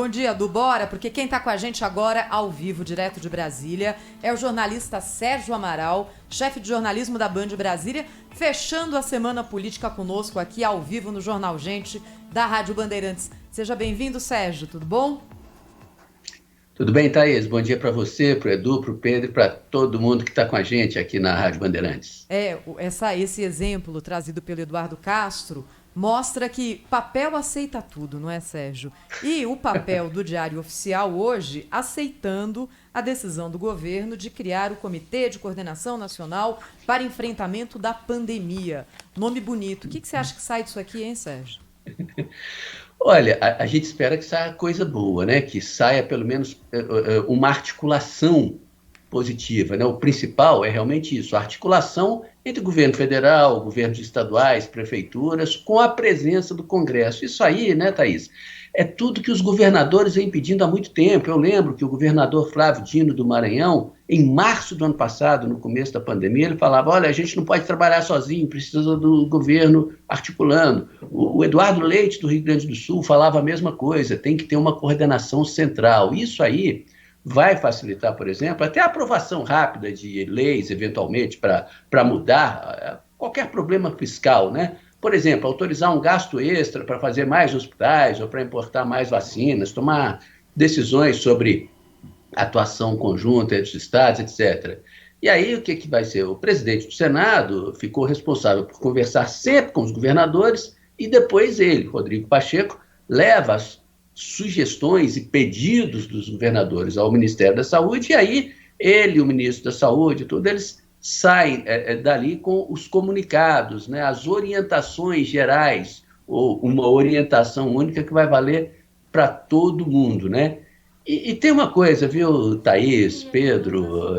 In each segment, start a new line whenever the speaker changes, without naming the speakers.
Bom dia, Du. Bora, porque quem está com a gente agora, ao vivo, direto de Brasília, é o jornalista Sérgio Amaral, chefe de jornalismo da Band Brasília, fechando a semana política conosco aqui ao vivo no Jornal Gente da Rádio Bandeirantes. Seja bem-vindo, Sérgio, tudo bom?
Tudo bem, Thaís? Bom dia para você, para o Edu, para o Pedro e para todo mundo que está com a gente aqui na Rádio Bandeirantes.
Esse exemplo trazido pelo Eduardo Castro mostra que papel aceita tudo, não é, Sérgio? E o papel do Diário Oficial hoje aceitando a decisão do governo de criar o Comitê de Coordenação Nacional para Enfrentamento da Pandemia. Nome bonito. O que você acha que sai disso aqui, hein, Sérgio?
Olha, a gente espera que saia coisa boa, né? Que saia pelo menos uma articulação positiva, né? O principal é realmente isso, a articulação entre o governo federal, governos estaduais, prefeituras, com a presença do Congresso. Isso aí, né, Thaís, é tudo que os governadores vêm pedindo há muito tempo. Eu lembro que o governador Flávio Dino do Maranhão, em março do ano passado, no começo da pandemia, ele falava, olha, a gente não pode trabalhar sozinho, precisa do governo articulando. O Eduardo Leite, do Rio Grande do Sul, falava a mesma coisa, tem que ter uma coordenação central. Isso aí vai facilitar, por exemplo, até a aprovação rápida de leis, eventualmente, para mudar qualquer problema fiscal, né? Por exemplo, autorizar um gasto extra para fazer mais hospitais ou para importar mais vacinas, tomar decisões sobre atuação conjunta entre os estados, etc. E aí, o que vai ser? O presidente do Senado ficou responsável por conversar sempre com os governadores e depois ele, Rodrigo Pacheco, leva as sugestões e pedidos dos governadores ao Ministério da Saúde, e aí ele, o ministro da Saúde, tudo, eles saem dali com os comunicados, né, as orientações gerais, ou uma orientação única que vai valer para todo mundo, né? E tem uma coisa, viu, Thaís, Pedro,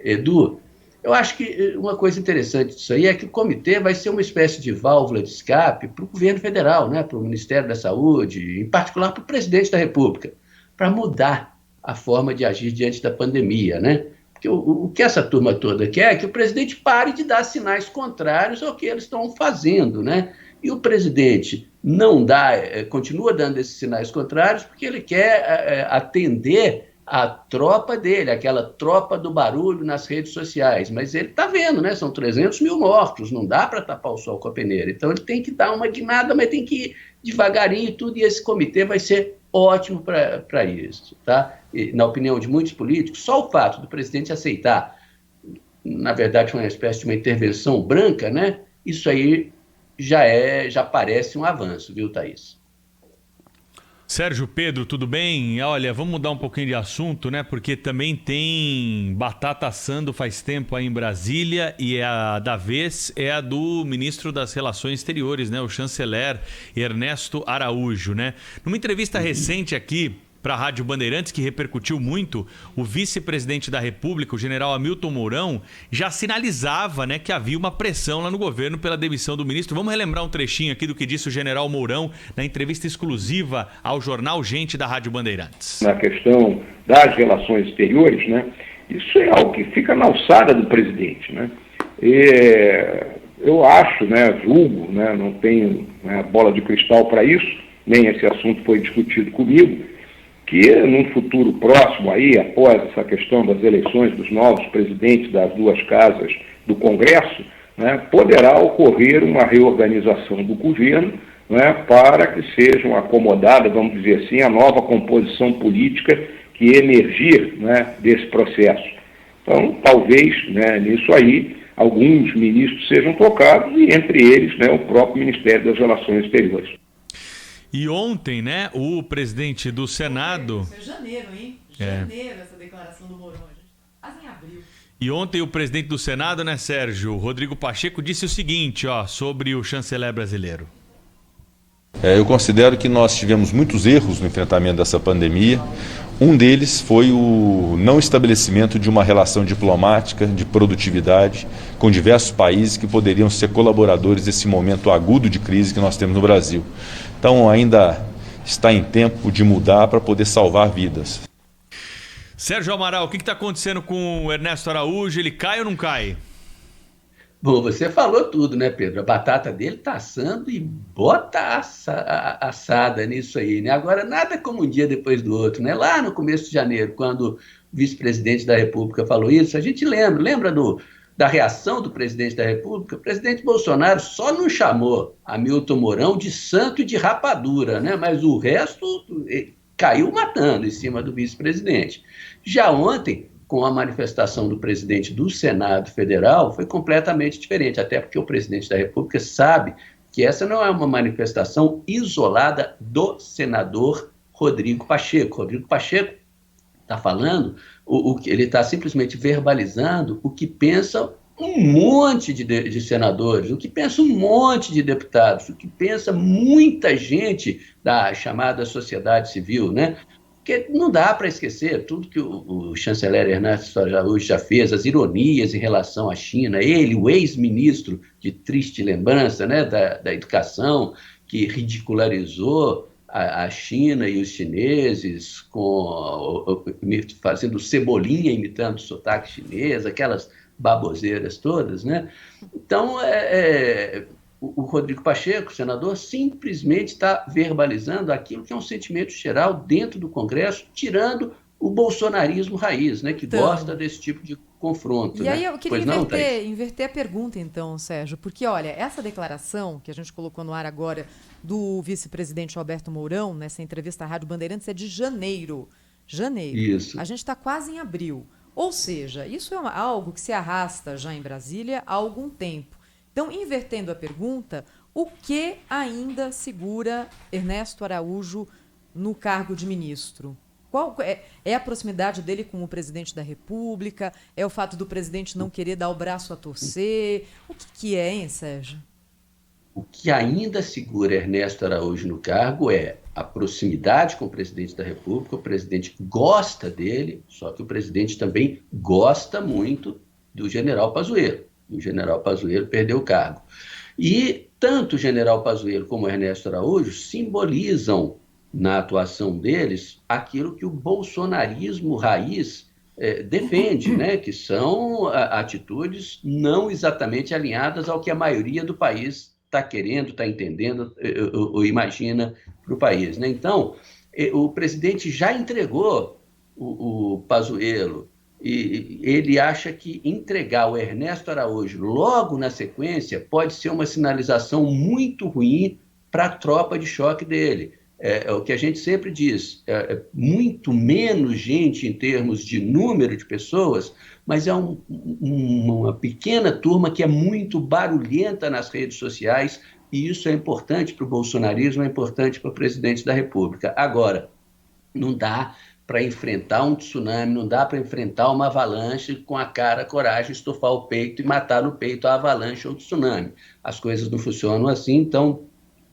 Edu, eu acho que uma coisa interessante disso aí é que o comitê vai ser uma espécie de válvula de escape para o governo federal, né, para o Ministério da Saúde, em particular para o presidente da República, para mudar a forma de agir diante da pandemia, né? Porque o que essa turma toda quer é que o presidente pare de dar sinais contrários ao que eles estão fazendo, né? E o presidente não dá, continua dando esses sinais contrários porque ele quer atender a tropa dele, aquela tropa do barulho nas redes sociais. Mas ele está vendo, né? São 300 mil mortos, não dá para tapar o sol com a peneira. Então ele tem que dar uma guinada, mas tem que ir devagarinho e tudo, e esse comitê vai ser ótimo para isso, tá? E, na opinião de muitos políticos, só o fato do presidente aceitar, na verdade, uma espécie de uma intervenção branca, né? Isso aí já parece um avanço, viu, Thaís?
Sérgio, Pedro, tudo bem? Olha, vamos mudar um pouquinho de assunto, né? Porque também tem batata assando faz tempo aí em Brasília e a da vez é a do ministro das Relações Exteriores, né? O chanceler Ernesto Araújo, né? Numa entrevista recente aqui para a Rádio Bandeirantes, que repercutiu muito, o vice-presidente da República, o general Hamilton Mourão, já sinalizava, né, que havia uma pressão lá no governo pela demissão do ministro. Vamos relembrar um trechinho aqui do que disse o general Mourão na entrevista exclusiva ao Jornal Gente da Rádio Bandeirantes.
Na questão das relações exteriores, né, isso é algo que fica na alçada do presidente, né? Eu acho, né, julgo, né, não tenho, né, bola de cristal para isso, nem esse assunto foi discutido comigo, que num futuro próximo aí, após essa questão das eleições dos novos presidentes das duas casas do Congresso, né, poderá ocorrer uma reorganização do governo, né, para que sejam acomodadas, vamos dizer assim, a nova composição política que emergir, né, desse processo. Então, talvez, né, nisso aí, alguns ministros sejam tocados e, entre eles, né, o próprio Ministério das Relações Exteriores.
E ontem, né, o presidente do Senado...
Isso é janeiro, hein? Janeiro, essa declaração do Mourão. Quase em abril.
E ontem o presidente do Senado, né, Sérgio, Rodrigo Pacheco, disse o seguinte, ó, sobre o chanceler brasileiro.
Eu considero que nós tivemos muitos erros no enfrentamento dessa pandemia. Um deles foi o não estabelecimento de uma relação diplomática, de produtividade, com diversos países que poderiam ser colaboradores desse momento agudo de crise que nós temos no Brasil. Então ainda está em tempo de mudar para poder salvar vidas.
Sérgio Amaral, o que está acontecendo com o Ernesto Araújo? Ele cai ou não cai?
Bom, você falou tudo, né, Pedro? A batata dele está assando e bota assada nisso aí, né? Agora, nada como um dia depois do outro, né? Lá no começo de janeiro, quando o vice-presidente da República falou isso, a gente lembra da reação do presidente da República? O presidente Bolsonaro só não chamou Hamilton Mourão de santo e de rapadura, né? Mas o resto caiu matando em cima do vice-presidente. Já ontem, com a manifestação do presidente do Senado Federal, foi completamente diferente, até porque o presidente da República sabe que essa não é uma manifestação isolada do senador Rodrigo Pacheco. Rodrigo Pacheco está falando, ele está simplesmente verbalizando o que pensa um monte de senadores, o que pensa um monte de deputados, o que pensa muita gente da chamada sociedade civil, né? Porque não dá para esquecer tudo que o chanceler Ernesto Araújo já fez, as ironias em relação à China, ele, o ex-ministro de triste lembrança, né, da educação, que ridicularizou a China e os chineses, fazendo cebolinha, imitando o sotaque chinês, aquelas baboseiras todas, né? Então, o Rodrigo Pacheco, senador, simplesmente está verbalizando aquilo que é um sentimento geral dentro do Congresso, tirando o bolsonarismo raiz, né, que gosta desse tipo de confronto.
E aí
né?
eu queria inverter a pergunta, então, Sérgio, porque, olha, essa declaração que a gente colocou no ar agora do vice-presidente Alberto Mourão, nessa entrevista à Rádio Bandeirantes, é de janeiro.
Isso.
A gente está quase em abril. Ou seja, isso é algo que se arrasta já em Brasília há algum tempo. Então, invertendo a pergunta, o que ainda segura Ernesto Araújo no cargo de ministro? Qual é a proximidade dele com o presidente da República? É o fato do presidente não querer dar o braço a torcer? O que é, hein, Sérgio?
O que ainda segura Ernesto Araújo no cargo é a proximidade com o presidente da República. O presidente gosta dele, só que o presidente também gosta muito do general Pazuello. O general Pazuello perdeu o cargo. E tanto o general Pazuello como o Ernesto Araújo simbolizam, na atuação deles, aquilo que o bolsonarismo raiz defende, né? Que são atitudes não exatamente alinhadas ao que a maioria do país está querendo, está entendendo ou imagina para o país, né? Então, o presidente já entregou o Pazuello, e ele acha que entregar o Ernesto Araújo logo na sequência pode ser uma sinalização muito ruim para a tropa de choque dele. É o que a gente sempre diz, muito menos gente em termos de número de pessoas, mas é uma pequena turma que é muito barulhenta nas redes sociais, e isso é importante para o bolsonarismo, é importante para o presidente da República. Agora, não dá para enfrentar um tsunami, não dá para enfrentar uma avalanche com a cara, a coragem, estufar o peito e matar no peito a avalanche ou o tsunami. As coisas não funcionam assim, então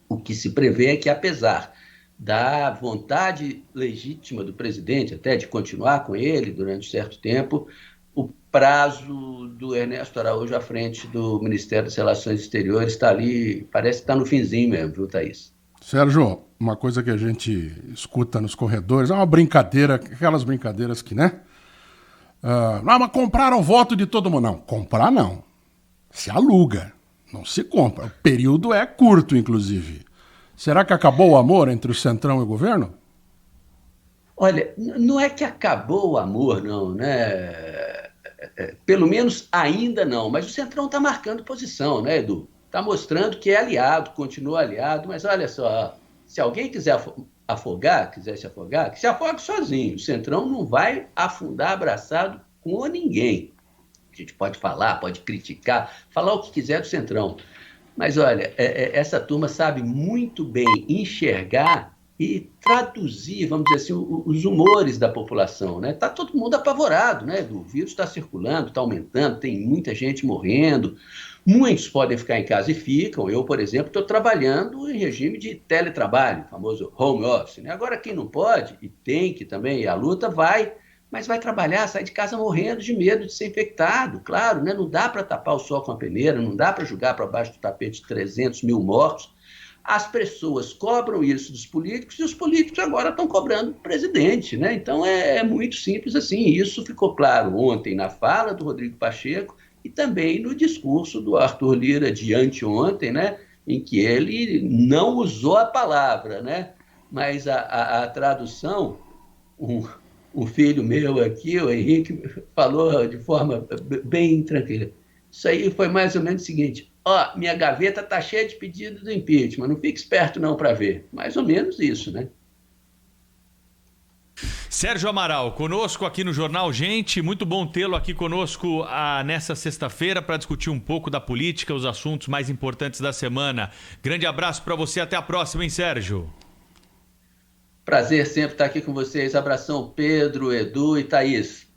o que se prevê é que, apesar da vontade legítima do presidente, até de continuar com ele durante certo tempo, o prazo do Ernesto Araújo à frente do Ministério das Relações Exteriores está ali, parece que está no finzinho mesmo, viu, Thaís?
Sérgio, uma coisa que a gente escuta nos corredores, é uma brincadeira, aquelas brincadeiras que, né? Mas compraram o voto de todo mundo. Não, comprar não. Se aluga, não se compra. O período é curto, inclusive. Será que acabou o amor entre o Centrão e o governo?
Olha, não é que acabou o amor, não, né? Pelo menos ainda não, mas o Centrão está marcando posição, né, Edu? Está mostrando que é aliado, continua aliado, mas olha só, se alguém quiser quiser se afogar, que se afogue sozinho. O Centrão não vai afundar abraçado com ninguém. A gente pode falar, pode criticar, falar o que quiser do Centrão. Mas olha, essa turma sabe muito bem enxergar e traduzir, vamos dizer assim, os humores da população, né? Está todo mundo apavorado, né? O vírus está circulando, está aumentando, tem muita gente morrendo. Muitos podem ficar em casa e ficam. Eu, por exemplo, estou trabalhando em regime de teletrabalho, famoso home office, né? Agora, quem não pode, e tem que também, a luta vai, mas vai trabalhar, sai de casa morrendo de medo de ser infectado, claro, né? Não dá para tapar o sol com a peneira, não dá para jogar para baixo do tapete 300 mil mortos. As pessoas cobram isso dos políticos e os políticos agora estão cobrando do presidente, né? Então é muito simples assim. Isso ficou claro ontem na fala do Rodrigo Pacheco e e também no discurso do Arthur Lira de anteontem, né, em que ele não usou a palavra, né, mas a tradução, um filho meu aqui, o Henrique, falou de forma bem tranquila. Isso aí foi mais ou menos o seguinte: ó, minha gaveta está cheia de pedidos do impeachment, não fique esperto não para ver. Mais ou menos isso, né?
Sérgio Amaral, conosco aqui no Jornal Gente, muito bom tê-lo aqui conosco nessa sexta-feira para discutir um pouco da política, os assuntos mais importantes da semana. Grande abraço para você, até a próxima, hein, Sérgio?
Prazer sempre estar aqui com vocês. Abração, Pedro, Edu e Thaís.